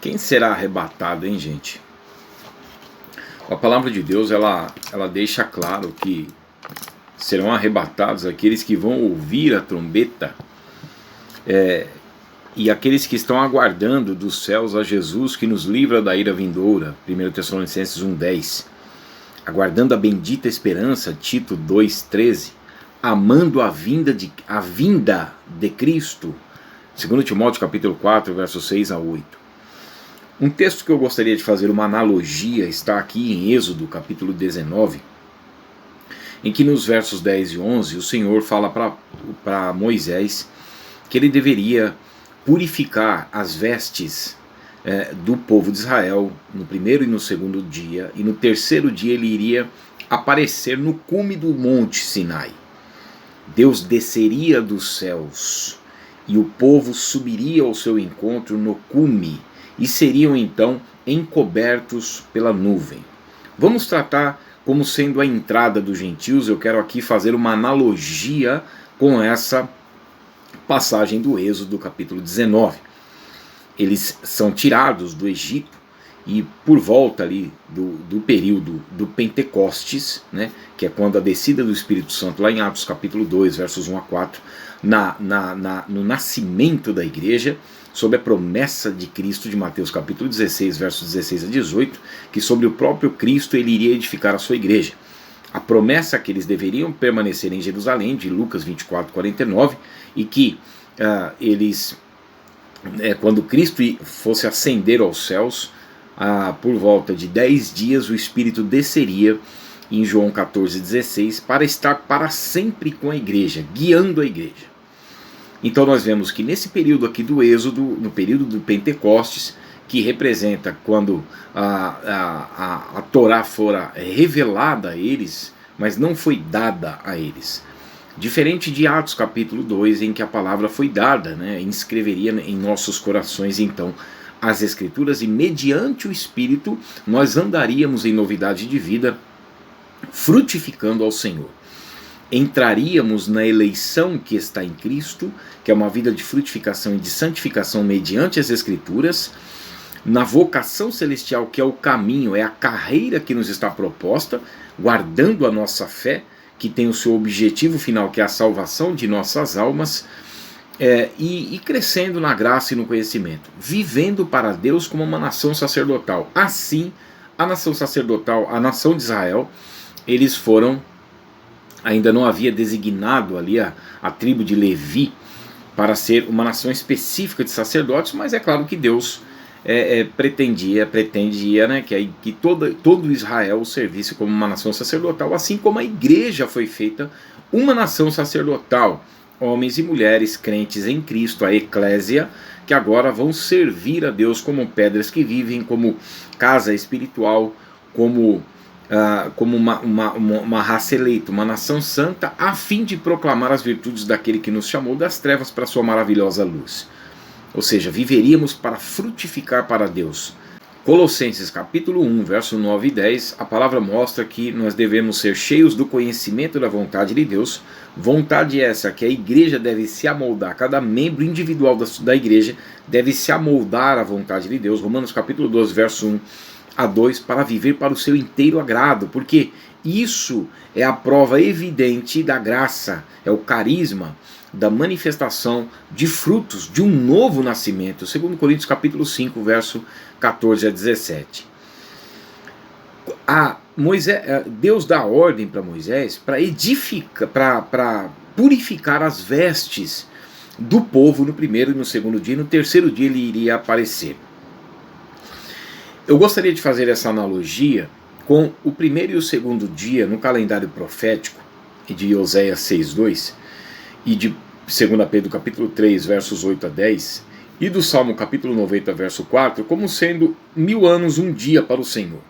Quem será arrebatado, hein, gente? A palavra de Deus, ela deixa claro que serão arrebatados aqueles que vão ouvir a trombeta, e aqueles que estão aguardando dos céus a Jesus que nos livra da ira vindoura, 1 Tessalonicenses 1,10, aguardando a bendita esperança, Tito 2,13, amando a vinda de Cristo, 2 Timóteo capítulo 4, versos 6 a 8. Um texto que eu gostaria de fazer uma analogia está aqui em Êxodo capítulo 19, em que nos versos 10 e 11 o Senhor fala para Moisés que ele deveria purificar as vestes do povo de Israel no primeiro e no segundo dia, e no terceiro dia ele iria aparecer no cume do monte Sinai. Deus desceria dos céus e o povo subiria ao seu encontro no cume e seriam então encobertos pela nuvem. Vamos tratar como sendo a entrada dos gentios. Eu quero aqui fazer uma analogia com essa passagem do Êxodo capítulo 19. Eles são tirados do Egito e por volta ali do período do Pentecostes, né, que é quando a descida do Espírito Santo, lá em Atos capítulo 2, versos 1 a 4, no nascimento da igreja, sob a promessa de Cristo de Mateus capítulo 16, versos 16 a 18, que sobre o próprio Cristo ele iria edificar a sua igreja. A promessa que eles deveriam permanecer em Jerusalém, de Lucas 24, 49, e que quando Cristo fosse ascender aos céus, por volta de 10 dias o Espírito desceria, em João 14, 16, para estar para sempre com a igreja, guiando a igreja. Então nós vemos que nesse período aqui do Êxodo, no período do Pentecostes, que representa quando a Torá fora revelada a eles, mas não foi dada a eles. Diferente de Atos capítulo 2, em que a palavra foi dada, né, inscreveria em nossos corações então as Escrituras, e mediante o Espírito nós andaríamos em novidade de vida, frutificando ao Senhor. Entraríamos na eleição que está em Cristo, que é uma vida de frutificação e de santificação mediante as Escrituras, na vocação celestial, que é o caminho, é a carreira que nos está proposta, guardando a nossa fé, que tem o seu objetivo final, que é a salvação de nossas almas, e crescendo na graça e no conhecimento, vivendo para Deus como uma nação sacerdotal. Assim, a nação sacerdotal, a nação de Israel, eles foram, ainda não havia designado ali a tribo de Levi para ser uma nação específica de sacerdotes, mas é claro que Deus pretendia, né, que todo Israel servisse como uma nação sacerdotal, assim como a igreja foi feita uma nação sacerdotal, homens e mulheres crentes em Cristo, a eclésia, que agora vão servir a Deus como pedras que vivem, como casa espiritual, como uma raça eleita, uma nação santa, a fim de proclamar as virtudes daquele que nos chamou das trevas para a sua maravilhosa luz. Ou seja, viveríamos para frutificar para Deus. Colossenses capítulo 1, verso 9 e 10, a palavra mostra que nós devemos ser cheios do conhecimento da vontade de Deus, vontade essa que a igreja deve se amoldar, cada membro individual da igreja deve se amoldar à vontade de Deus, Romanos capítulo 12, verso 1 a 2, para viver para o seu inteiro agrado, porque isso é a prova evidente da graça, é o carisma da manifestação de frutos de um novo nascimento, 2 Coríntios capítulo 5, verso 14 a 17. Deus dá ordem para Moisés para purificar as vestes do povo no primeiro e no segundo dia, e no terceiro dia ele iria aparecer. Eu gostaria de fazer essa analogia com o primeiro e o segundo dia no calendário profético de Oséias 6:2 e de 2 Pedro capítulo 3, versos 8 a 10, e do Salmo capítulo 90, verso 4, como sendo 1000 anos um dia para o Senhor.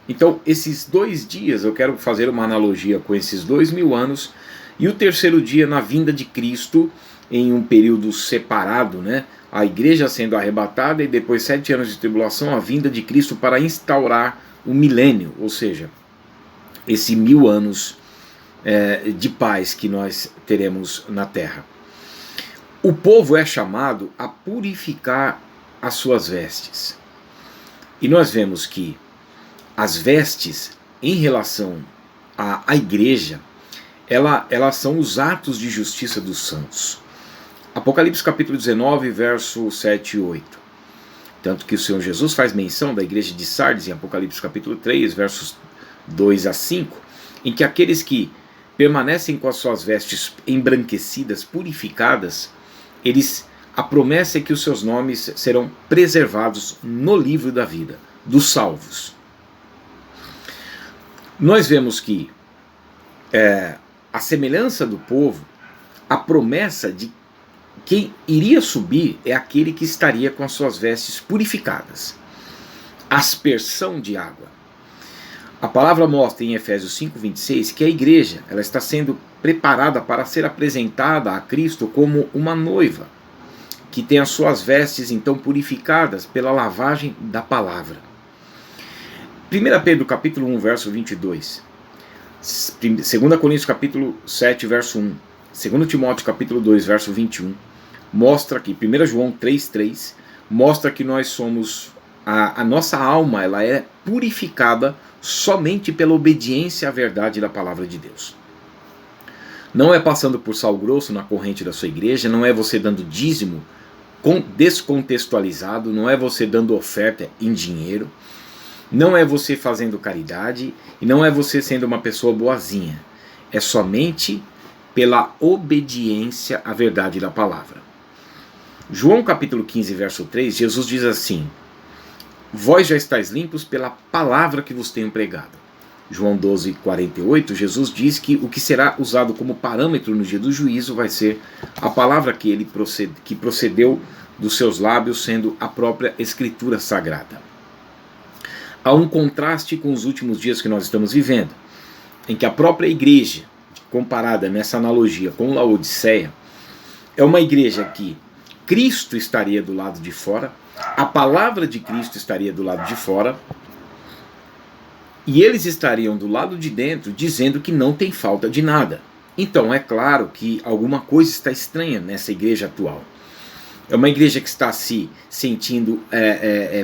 Então, esses 2 dias, eu quero fazer uma analogia com esses 2000 anos, e o terceiro dia na vinda de Cristo, em um período separado, né? A igreja sendo arrebatada, e depois 7 anos de tribulação, a vinda de Cristo para instaurar o milênio, ou seja, esse 1000 anos de paz que nós teremos na terra. O povo é chamado a purificar as suas vestes. E nós vemos que as vestes, em relação à igreja, elas são os atos de justiça dos santos. Apocalipse capítulo 19, verso 7 e 8. Tanto que o Senhor Jesus faz menção da igreja de Sardes em Apocalipse capítulo 3, versos 2 a 5, em que aqueles que permanecem com as suas vestes embranquecidas, purificadas, a promessa é que os seus nomes serão preservados no livro da vida, dos salvos. Nós vemos que a semelhança do povo, a promessa de quem iria subir é aquele que estaria com as suas vestes purificadas. Aspersão de água. A palavra mostra em Efésios 5:26 que a igreja ela está sendo preparada para ser apresentada a Cristo como uma noiva, que tem as suas vestes então purificadas pela lavagem da palavra. 1 Pedro capítulo 1, verso 22. 2 Coríntios capítulo 7, verso 1. 2 Timóteo capítulo 2, verso 21. Mostra que 1 João 3:3 mostra que nós somos, a nossa alma ela é purificada somente pela obediência à verdade da palavra de Deus. Não é passando por sal grosso na corrente da sua igreja, não é você dando dízimo descontextualizado, não é você dando oferta em dinheiro, não é você fazendo caridade e não é você sendo uma pessoa boazinha. É somente pela obediência à verdade da palavra. João capítulo 15, verso 3, Jesus diz assim: vós já estáis limpos pela palavra que vos tenho pregado. João 12, 48, Jesus diz que o que será usado como parâmetro no dia do juízo vai ser a palavra que procedeu dos seus lábios, sendo a própria Escritura Sagrada. Há um contraste com os últimos dias que nós estamos vivendo, em que a própria igreja, comparada nessa analogia com Laodiceia, é uma igreja que Cristo estaria do lado de fora, a palavra de Cristo estaria do lado de fora, e eles estariam do lado de dentro dizendo que não tem falta de nada. Então é claro que alguma coisa está estranha nessa igreja atual. É uma igreja que está se sentindo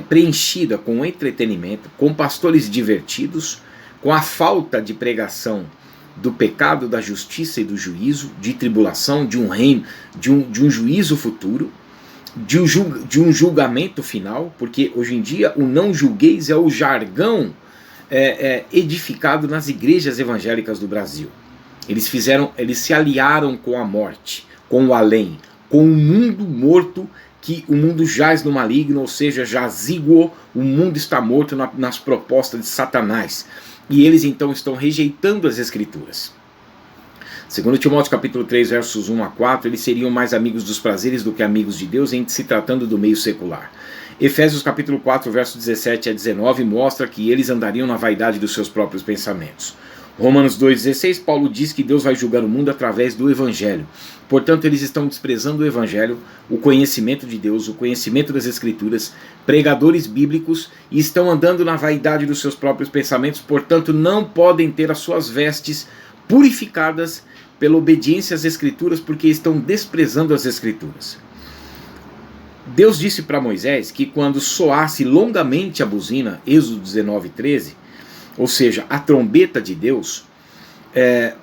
preenchida com entretenimento, com pastores divertidos, com a falta de pregação do pecado, da justiça e do juízo, de tribulação, de um reino, de um juízo futuro, de um julgamento final, porque hoje em dia o não julgueis é o jargão edificado nas igrejas evangélicas do Brasil. Eles se aliaram com a morte, com o além, com o mundo morto, que o mundo jaz no maligno, ou seja, jaziguo, o mundo está morto nas propostas de Satanás. E eles então estão rejeitando as Escrituras. 2 Timóteo capítulo 3, versos 1 a 4, eles seriam mais amigos dos prazeres do que amigos de Deus, em se tratando do meio secular. Efésios capítulo 4, versos 17 a 19, mostra que eles andariam na vaidade dos seus próprios pensamentos. Romanos 2,16, Paulo diz que Deus vai julgar o mundo através do Evangelho. Portanto, eles estão desprezando o Evangelho, o conhecimento de Deus, o conhecimento das Escrituras, pregadores bíblicos, e estão andando na vaidade dos seus próprios pensamentos, portanto não podem ter as suas vestes purificadas pela obediência às Escrituras, porque estão desprezando as Escrituras. Deus disse para Moisés que quando soasse longamente a buzina, Êxodo 19:13, ou seja, a trombeta de Deus,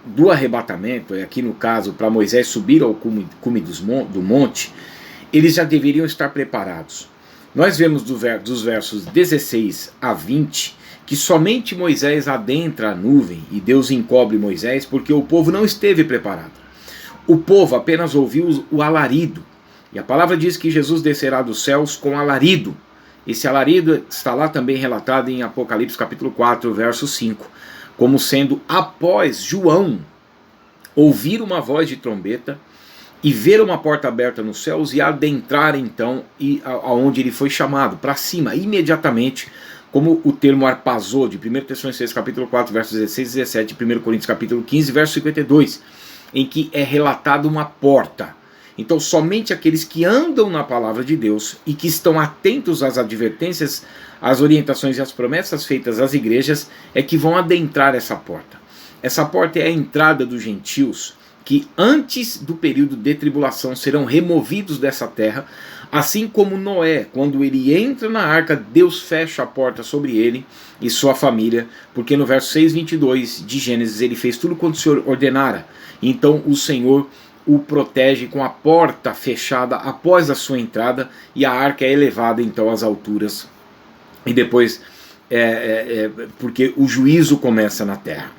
do arrebatamento, aqui no caso para Moisés subir ao cume do monte, eles já deveriam estar preparados. Nós vemos dos versos 16 a 20 que somente Moisés adentra a nuvem e Deus encobre Moisés porque o povo não esteve preparado. O povo apenas ouviu o alarido. E a palavra diz que Jesus descerá dos céus com alarido. Esse alarido está lá também relatado em Apocalipse capítulo 4, verso 5, como sendo após João ouvir uma voz de trombeta e ver uma porta aberta nos céus e adentrar então aonde ele foi chamado, para cima, imediatamente, como o termo arpazô de 1 Tessalonicenses capítulo 4, versos 16 e 17, 1 Coríntios capítulo 15, verso 52, em que é relatado uma porta. Então somente aqueles que andam na palavra de Deus e que estão atentos às advertências, às orientações e às promessas feitas às igrejas é que vão adentrar essa porta. Essa porta é a entrada dos gentios que antes do período de tribulação serão removidos dessa terra, assim como Noé, quando ele entra na arca, Deus fecha a porta sobre ele e sua família, porque no verso 6:22 de Gênesis ele fez tudo quanto o Senhor ordenara. Então o Senhor o protege com a porta fechada após a sua entrada, e a arca é elevada então às alturas, e depois porque o juízo começa na terra.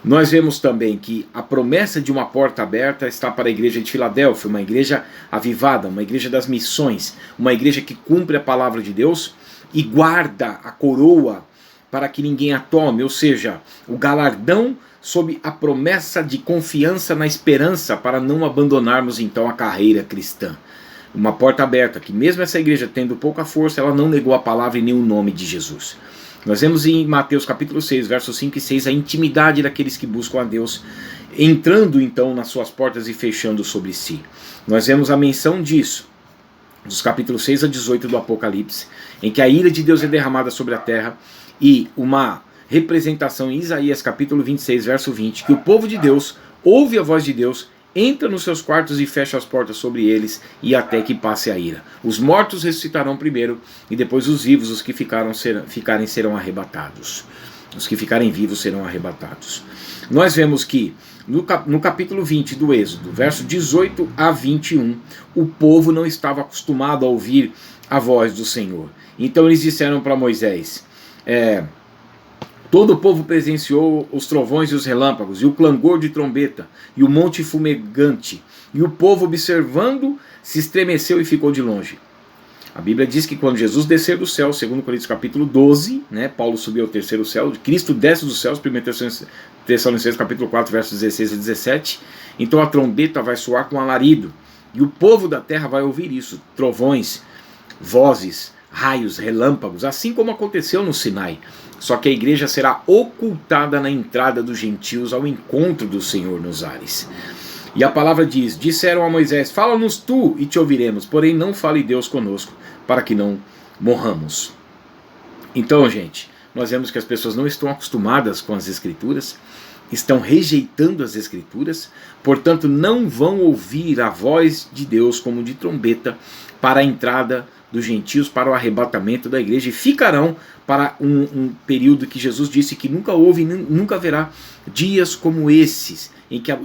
Nós vemos também que a promessa de uma porta aberta está para a igreja de Filadélfia, uma igreja avivada, uma igreja das missões, uma igreja que cumpre a palavra de Deus e guarda a coroa para que ninguém a tome, ou seja, o galardão sob a promessa de confiança na esperança, para não abandonarmos então a carreira cristã. Uma porta aberta, que mesmo essa igreja tendo pouca força, ela não negou a palavra e nem o nome de Jesus. Nós vemos em Mateus capítulo 6, versos 5 e 6, a intimidade daqueles que buscam a Deus, entrando então nas suas portas e fechando sobre si. Nós vemos a menção disso, dos capítulos 6 a 18 do Apocalipse, em que a ira de Deus é derramada sobre a terra, e uma representação em Isaías capítulo 26, verso 20, que o povo de Deus ouve a voz de Deus, entra nos seus quartos e fecha as portas sobre eles, e até que passe a ira. Os mortos ressuscitarão primeiro, e depois os vivos, os que ficarem serão arrebatados. Os que ficarem vivos serão arrebatados. Nós vemos que no capítulo 20 do Êxodo, verso 18 a 21, o povo não estava acostumado a ouvir a voz do Senhor. Então eles disseram para Moisés, todo o povo presenciou os trovões e os relâmpagos, e o clangor de trombeta, e o monte fumegante, e o povo observando se estremeceu e ficou de longe. A Bíblia diz que quando Jesus descer do céu, segundo Coríntios capítulo 12, Paulo subiu ao terceiro céu, Cristo desce dos céus, 1 Tessalonicenses capítulo 4, versos 16 a 17, então a trombeta vai soar com alarido, e o povo da terra vai ouvir isso, trovões, vozes, raios, relâmpagos, assim como aconteceu no Sinai. Só que a igreja será ocultada na entrada dos gentios ao encontro do Senhor nos ares. E a palavra diz, disseram a Moisés, fala-nos tu e te ouviremos, porém não fale Deus conosco, para que não morramos. Então, gente, nós vemos que as pessoas não estão acostumadas com as Escrituras, estão rejeitando as Escrituras, portanto não vão ouvir a voz de Deus como de trombeta para a entrada dos gentios, para o arrebatamento da igreja, e ficarão para um período que Jesus disse que nunca houve, nunca haverá dias como esses, em que é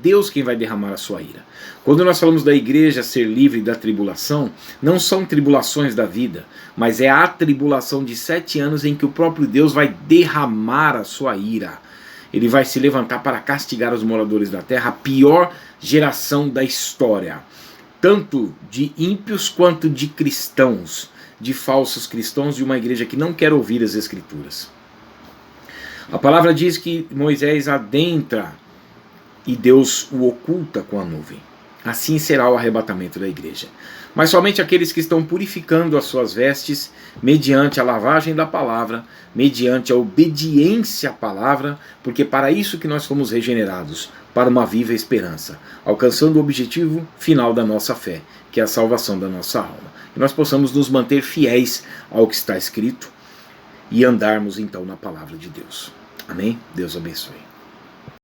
Deus quem vai derramar a sua ira. Quando nós falamos da igreja ser livre da tribulação, não são tribulações da vida, mas é a tribulação de 7 anos em que o próprio Deus vai derramar a sua ira. Ele vai se levantar para castigar os moradores da terra, a pior geração da história, tanto de ímpios quanto de cristãos, de falsos cristãos, de uma igreja que não quer ouvir as Escrituras. A palavra diz que Moisés adentra e Deus o oculta com a nuvem. Assim será o arrebatamento da igreja. Mas somente aqueles que estão purificando as suas vestes, mediante a lavagem da palavra, mediante a obediência à palavra, porque para isso que nós fomos regenerados, para uma viva esperança, alcançando o objetivo final da nossa fé, que é a salvação da nossa alma. Que nós possamos nos manter fiéis ao que está escrito e andarmos então na palavra de Deus. Amém? Deus abençoe.